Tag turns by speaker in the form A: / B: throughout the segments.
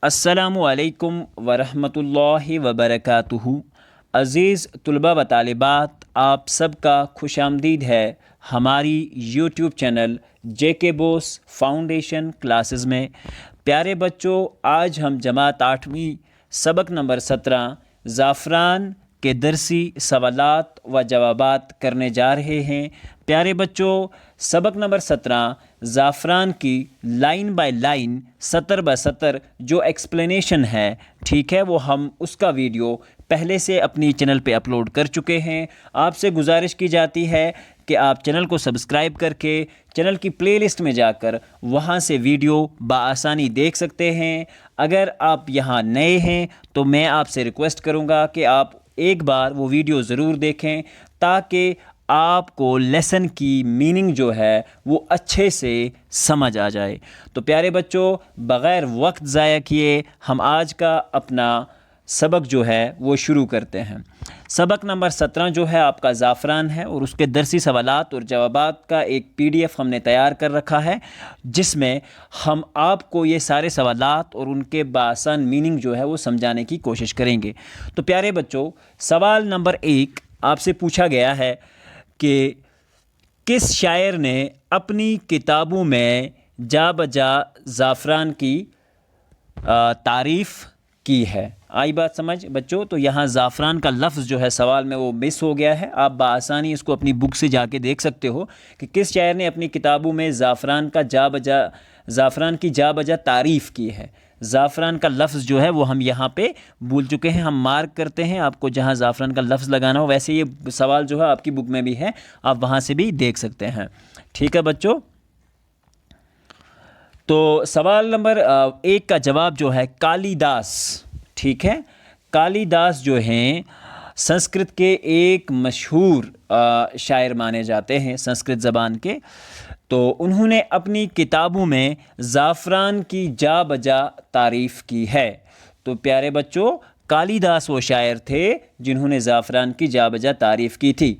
A: السلام علیکم ورحمۃ اللہ وبرکاتہ۔ عزیز طلباء و طالبات، آپ سب کا خوش آمدید ہے ہماری یوٹیوب چینل جے کے بوس فاؤنڈیشن کلاسز میں۔ پیارے بچوں، آج ہم جماعت 8ویں سبق نمبر 17 زعفران کے درسی سوالات و جوابات کرنے جا رہے ہیں۔ پیارے بچوں، سبق نمبر 17 زعفران کی لائن بائی لائن، سطر بہ سطر جو ایکسپلینیشن ہے، ٹھیک ہے، وہ ہم اس کا ویڈیو پہلے سے اپنی چینل پہ اپلوڈ کر چکے ہیں۔ آپ سے گزارش کی جاتی ہے کہ آپ چینل کو سبسکرائب کر کے چینل کی پلے لسٹ میں جا کر وہاں سے ویڈیو بآسانی دیکھ سکتے ہیں۔ اگر آپ یہاں نئے ہیں تو میں آپ سے ریکویسٹ کروں گا کہ آپ ایک بار وہ ویڈیو ضرور دیکھیں تاکہ آپ کو لیسن کی میننگ جو ہے وہ اچھے سے سمجھ آ جائے۔ تو پیارے بچوں، بغیر وقت ضائع کیے ہم آج کا اپنا سبق جو ہے وہ شروع کرتے ہیں۔ سبق نمبر 17 جو ہے آپ کا زعفران ہے، اور اس کے درسی سوالات اور جوابات کا ایک PDF ہم نے تیار کر رکھا ہے، جس میں ہم آپ کو یہ سارے سوالات اور ان کے بآسان میننگ جو ہے وہ سمجھانے کی کوشش کریں گے۔ تو پیارے بچوں، سوال نمبر 1 آپ سے پوچھا گیا ہے کہ کس شاعر نے اپنی کتابوں میں جا بجا زعفران کی تعریف کی ہے؟ آئی بات سمجھ بچوں؟ تو یہاں زعفران کا لفظ جو ہے سوال میں وہ مس ہو گیا ہے۔ آپ بآسانی اس کو اپنی بک سے جا کے دیکھ سکتے ہو کہ کس شاعر نے اپنی کتابوں میں زعفران کی جا بجا تعریف کی ہے۔ زعفران کا لفظ جو ہے وہ ہم یہاں پہ بھول چکے ہیں، ہم مارک کرتے ہیں آپ کو جہاں زعفران کا لفظ لگانا ہو۔ ویسے یہ سوال جو ہے آپ کی بک میں بھی ہے، آپ وہاں سے بھی دیکھ سکتے ہیں، ٹھیک ہے بچوں؟ تو سوال نمبر 1 کا جواب جو ہے کالی داس، ٹھیک ہے۔ کالی داس جو ہیں سنسکرت کے ایک مشہور شاعر مانے جاتے ہیں، سنسکرت زبان کے۔ تو انہوں نے اپنی کتابوں میں زعفران کی جا بجا تعریف کی ہے۔ تو پیارے بچوں، کالی داس وہ شاعر تھے جنہوں نے زعفران کی جا بجا تعریف کی تھی۔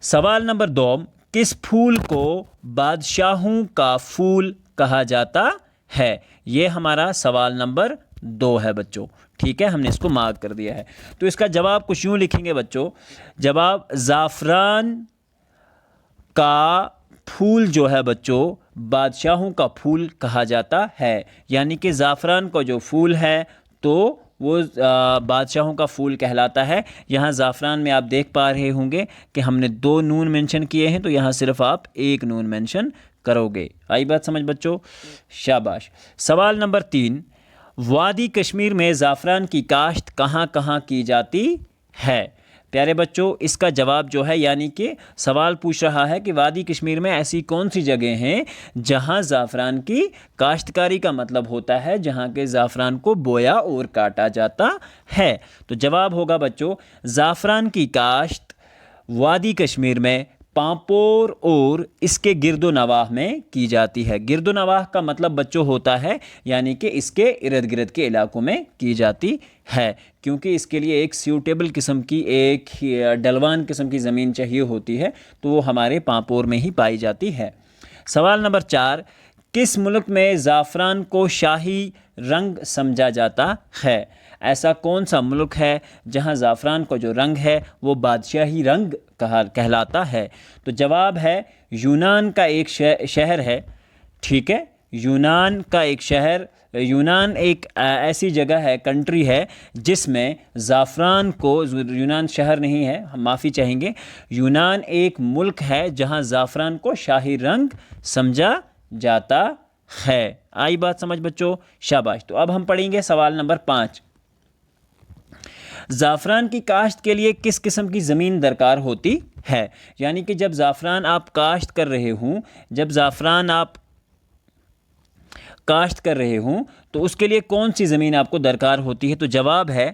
A: سوال نمبر 2، کس پھول کو بادشاہوں کا پھول کہا جاتا ہے؟ یہ ہمارا سوال نمبر 2 ہے بچوں، ٹھیک ہے، ہم نے اس کو مارک کر دیا ہے۔ تو اس کا جواب کچھ یوں لکھیں گے بچوں، جواب زعفران کا پھول جو ہے بچوں بادشاہوں کا پھول کہا جاتا ہے، یعنی کہ زعفران کا جو پھول ہے تو وہ بادشاہوں کا پھول کہلاتا ہے۔ یہاں زعفران میں آپ دیکھ پا رہے ہوں گے کہ ہم نے 2 نون مینشن کیے ہیں، تو یہاں صرف آپ 1 نون مینشن کرو گے۔ آئی بات سمجھ بچوں؟ شاباش۔ سوال نمبر 3، وادی کشمیر میں زعفران کی کاشت کہاں کہاں کی جاتی ہے؟ پیارے بچوں، اس کا جواب جو ہے، یعنی کہ سوال پوچھ رہا ہے کہ وادی کشمیر میں ایسی کون سی جگہ ہیں جہاں زعفران کی کاشتکاری کا مطلب ہوتا ہے، جہاں کے زعفران کو بویا اور کاٹا جاتا ہے۔ تو جواب ہوگا بچوں، زعفران کی کاشت وادی کشمیر میں پامپور اور اس کے گرد و نواح میں کی جاتی ہے۔ گرد و نواح کا مطلب بچوں ہوتا ہے یعنی کہ اس کے ارد گرد کے علاقوں میں کی جاتی ہے، کیونکہ اس کے لیے ایک سیوٹیبل قسم کی، ایک ڈلوان قسم کی زمین چاہیے ہوتی ہے، تو وہ ہمارے پامپور میں ہی پائی جاتی ہے۔ سوال نمبر 4، کس ملک میں زعفران کو شاہی رنگ سمجھا جاتا ہے؟ ایسا کون سا ملک ہے جہاں زعفران کا جو رنگ ہے وہ بادشاہی رنگ کہلاتا ہے؟ تو جواب ہے یونان کا ایک شہر ہے، ٹھیک ہے، یونان کا ایک شہر، یونان ایک ایسی جگہ ہے، کنٹری ہے جس میں زعفران کو، یونان شہر نہیں ہے، ہم معافی چاہیں گے، یونان ایک ملک ہے جہاں زعفران کو شاہی رنگ سمجھا جاتا ہے۔ آئی بات سمجھ بچوں؟ شاباش۔ تو اب ہم پڑھیں گے سوال نمبر 5، زعفران کی کاشت کے لیے کس قسم کی زمین درکار ہوتی ہے؟ یعنی کہ جب زعفران آپ کاشت کر رہے ہوں، جب زعفران آپ کاشت کر رہے ہوں تو اس کے لیے کون سی زمین آپ کو درکار ہوتی ہے؟ تو جواب ہے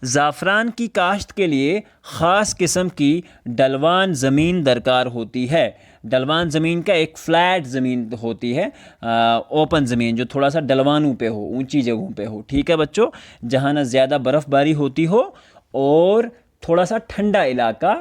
A: زعفران کی کاشت کے لیے خاص قسم کی ڈلوان زمین درکار ہوتی ہے۔ ڈلوان زمین کا ایک فلیٹ زمین ہوتی ہے، اوپن زمین جو تھوڑا سا ڈلوانوں پہ ہو، اونچی جگہوں پہ ہو، ٹھیک ہے بچوں، جہاں نہ زیادہ برف باری ہوتی ہو اور تھوڑا سا ٹھنڈا علاقہ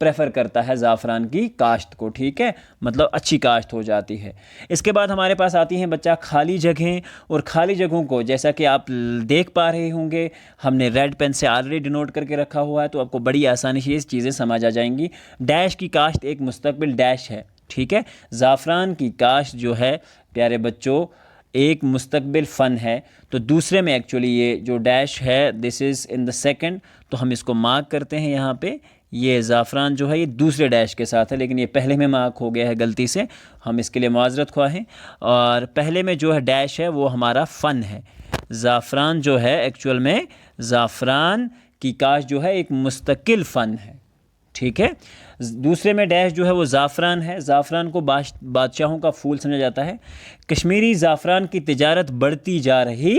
A: پریفر کرتا ہے زعفران کی کاشت کو، ٹھیک ہے، مطلب اچھی کاشت ہو جاتی ہے۔ اس کے بعد ہمارے پاس آتی ہیں بچہ خالی جگہیں، اور خالی جگہوں کو جیسا کہ آپ دیکھ پا رہے ہوں گے، ہم نے ریڈ پین سے آلریڈی ڈینوٹ کر کے رکھا ہوا ہے، تو آپ کو بڑی آسانی سے یہ چیزیں سمجھ آ جائیں گی۔ ڈیش کی کاشت ایک مستقبل ڈیش ہے، ٹھیک ہے، زعفران کی کاشت جو ہے پیارے بچوں ایک مستقبل فن ہے۔ تو دوسرے میں ایکچولی یہ جو ڈیش ہے دس از ان دا سیکنڈ، تو ہم اس کو مارک کرتے ہیں یہاں پہ، یہ زعفران جو ہے یہ دوسرے ڈیش کے ساتھ ہے، لیکن یہ پہلے میں مارک ہو گیا ہے غلطی سے، ہم اس کے لیے معذرت خواہ ہیں۔ اور پہلے میں جو ہے ڈیش ہے وہ ہمارا فن ہے۔ زعفران جو ہے ایکچول میں زعفران کی کاشت جو ہے ایک مستقل فن ہے، ٹھیک ہے۔ دوسرے میں ڈیش جو ہے وہ زعفران ہے۔ زعفران کو بادشاہوں کا پھول سمجھا جاتا ہے۔ کشمیری زعفران کی تجارت بڑھتی جا رہی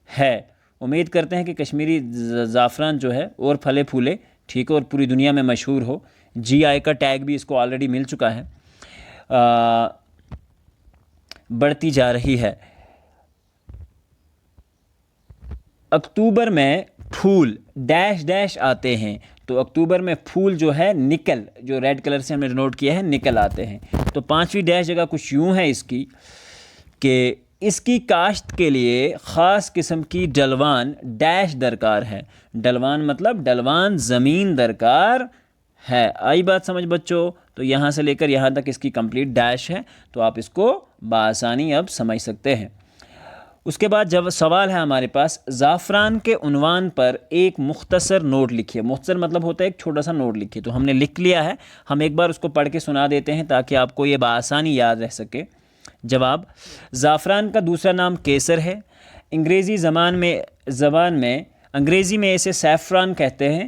A: ہے۔ امید کرتے ہیں کہ کشمیری زعفران جو ہے اور پھلے پھولے، ٹھیک ہے، اور پوری دنیا میں مشہور ہو۔ جی آئی کا ٹیگ بھی اس کو آلریڈی مل چکا ہے، بڑھتی جا رہی ہے۔ اکتوبر میں پھول ڈیش ڈیش آتے ہیں، تو اکتوبر میں پھول جو ہے نکل، جو ریڈ کلر سے ہم نے نوٹ کیا ہے، نکل آتے ہیں۔ تو پانچویں ڈیش جگہ کچھ یوں ہے اس کی کہ اس کی کاشت کے لیے خاص قسم کی ڈلوان ڈیش درکار ہے۔ ڈلوان مطلب ڈلوان زمین درکار ہے۔ آئی بات سمجھ بچوں؟ تو یہاں سے لے کر یہاں تک اس کی کمپلیٹ ڈیش ہے، تو آپ اس کو بآسانی اب سمجھ سکتے ہیں۔ اس کے بعد جب سوال ہے ہمارے پاس، زعفران کے عنوان پر ایک مختصر نوٹ لکھیے۔ مختصر مطلب ہوتا ہے ایک چھوٹا سا نوٹ لکھیے، تو ہم نے لکھ لیا ہے، ہم ایک بار اس کو پڑھ کے سنا دیتے ہیں تاکہ آپ کو یہ بآسانی یاد رہ سکے۔ جواب: زعفران کا دوسرا نام کیسر ہے۔ انگریزی زبان میں انگریزی میں اسے سیفران کہتے ہیں۔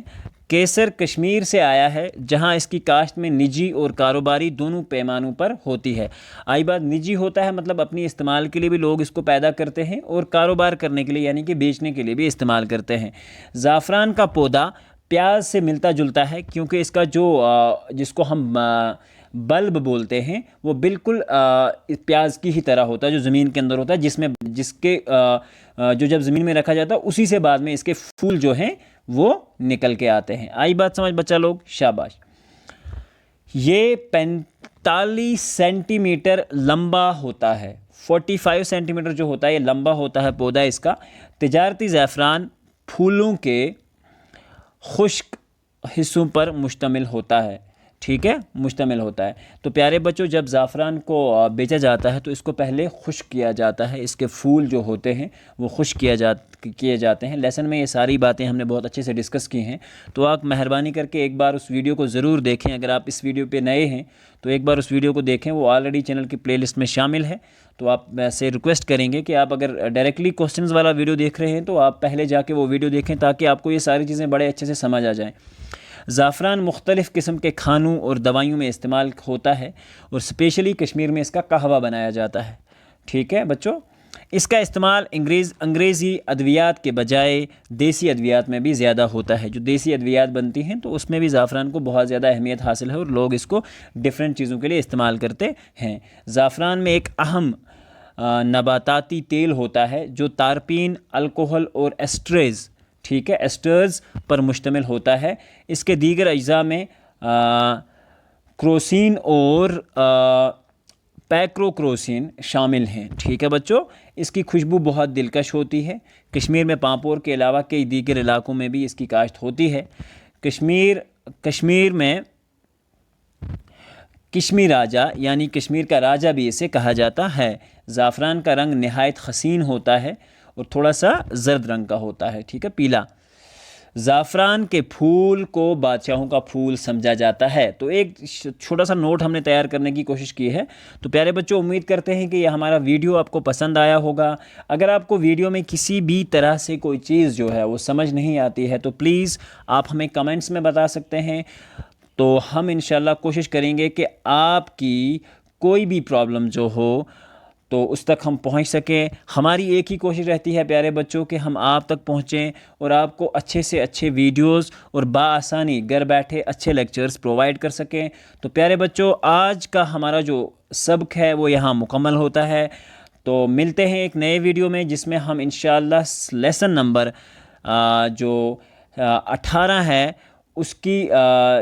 A: کیسر کشمیر سے آیا ہے، جہاں اس کی کاشت میں نجی اور کاروباری دونوں پیمانوں پر ہوتی ہے۔ آئی بات، نجی ہوتا ہے مطلب اپنی استعمال کے لیے بھی لوگ اس کو پیدا کرتے ہیں، اور کاروبار کرنے کے لیے یعنی کہ بیچنے کے لیے بھی استعمال کرتے ہیں۔ زعفران کا پودا پیاز سے ملتا جلتا ہے، کیونکہ اس کا جس کو ہم بلب بولتے ہیں وہ بالکل پیاز کی ہی طرح ہوتا ہے، جو زمین کے اندر ہوتا ہے، جس کے جو جب زمین میں رکھا جاتا ہے اسی سے بعد میں اس کے پھول جو ہیں وہ نکل کے آتے ہیں۔ آئی بات سمجھ بچہ لوگ؟ شاباش۔ یہ 45 سینٹی میٹر لمبا ہوتا ہے، 45 سینٹی میٹر جو ہوتا ہے یہ لمبا ہوتا ہے پودا اس کا۔ تجارتی زعفران پھولوں کے خشک حصوں پر مشتمل ہوتا ہے، ٹھیک ہے، مشتمل ہوتا ہے۔ تو پیارے بچوں جب زعفران کو بیچا جاتا ہے تو اس کو پہلے خشک کیا جاتا ہے، اس کے پھول جو ہوتے ہیں وہ خشک کیے جاتے ہیں۔ لیسن میں یہ ساری باتیں ہم نے بہت اچھے سے ڈسکس کی ہیں، تو آپ مہربانی کر کے ایک بار اس ویڈیو کو ضرور دیکھیں۔ اگر آپ اس ویڈیو پہ نئے ہیں تو ایک بار اس ویڈیو کو دیکھیں، وہ آلریڈی چینل کی پلے لسٹ میں شامل ہے۔ تو آپ سے ریکویسٹ کریں گے کہ آپ اگر ڈائریکٹلی کوسچنز والا ویڈیو دیکھ رہے ہیں تو آپ پہلے جا کے وہ ویڈیو دیکھیں تاکہ آپ کو یہ ساری چیزیں بڑے اچھے سے سمجھ آ جائیں۔ زعفران مختلف قسم کے کھانوں اور دوائیوں میں استعمال ہوتا ہے، اور اسپیشلی کشمیر میں اس کا قہوہ بنایا جاتا ہے، ٹھیک ہے بچوں۔ اس کا استعمال انگریزی ادویات کے بجائے دیسی ادویات میں بھی زیادہ ہوتا ہے۔ جو دیسی ادویات بنتی ہیں تو اس میں بھی زعفران کو بہت زیادہ اہمیت حاصل ہے، اور لوگ اس کو ڈیفرنٹ چیزوں کے لیے استعمال کرتے ہیں۔ زعفران میں ایک اہم نباتاتی تیل ہوتا ہے جو تارپین، الکحل اور ایسٹریز، ٹھیک ہے، ایسٹرز پر مشتمل ہوتا ہے۔ اس کے دیگر اجزاء میں کروسین اور پیکروکروسین شامل ہیں، ٹھیک ہے بچوں۔ اس کی خوشبو بہت دلکش ہوتی ہے۔ کشمیر میں پامپور کے علاوہ کئی دیگر علاقوں میں بھی اس کی کاشت ہوتی ہے۔ کشمیر میں کشمیر راجہ یعنی کشمیر کا راجہ بھی اسے کہا جاتا ہے۔ زعفران کا رنگ نہایت حسین ہوتا ہے اور تھوڑا سا زرد رنگ کا ہوتا ہے، ٹھیک ہے، پیلا۔ زعفران کے پھول کو بادشاہوں کا پھول سمجھا جاتا ہے۔ تو ایک چھوٹا سا نوٹ ہم نے تیار کرنے کی کوشش کی ہے۔ تو پیارے بچوں امید کرتے ہیں کہ یہ ہمارا ویڈیو آپ کو پسند آیا ہوگا۔ اگر آپ کو ویڈیو میں کسی بھی طرح سے کوئی چیز جو ہے وہ سمجھ نہیں آتی ہے تو پلیز آپ ہمیں کمنٹس میں بتا سکتے ہیں، تو ہم انشاءاللہ کوشش کریں گے کہ آپ کی کوئی بھی پرابلم جو ہو تو اس تک ہم پہنچ سکیں۔ ہماری ایک ہی کوشش رہتی ہے پیارے بچوں کہ ہم آپ تک پہنچیں اور آپ کو اچھے سے اچھے ویڈیوز اور بآسانی گھر بیٹھے اچھے لیکچرز پرووائڈ کر سکیں۔ تو پیارے بچوں آج کا ہمارا جو سبق ہے وہ یہاں مکمل ہوتا ہے۔ تو ملتے ہیں ایک نئے ویڈیو میں جس میں ہم انشاءاللہ لیسن نمبر جو 18 ہے اس کی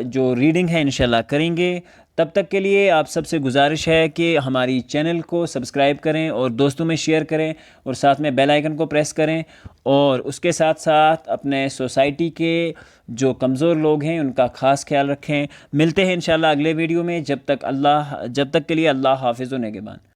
A: جو ریڈنگ ہے انشاءاللہ کریں گے۔ تب تک کے لیے آپ سب سے گزارش ہے کہ ہماری چینل کو سبسکرائب کریں اور دوستوں میں شیئر کریں اور ساتھ میں بیل آئیکن کو پریس کریں، اور اس کے ساتھ ساتھ اپنے سوسائٹی کے جو کمزور لوگ ہیں ان کا خاص خیال رکھیں۔ ملتے ہیں انشاءاللہ اگلے ویڈیو میں، جب تک کے لیے اللہ حافظ و نگہبان۔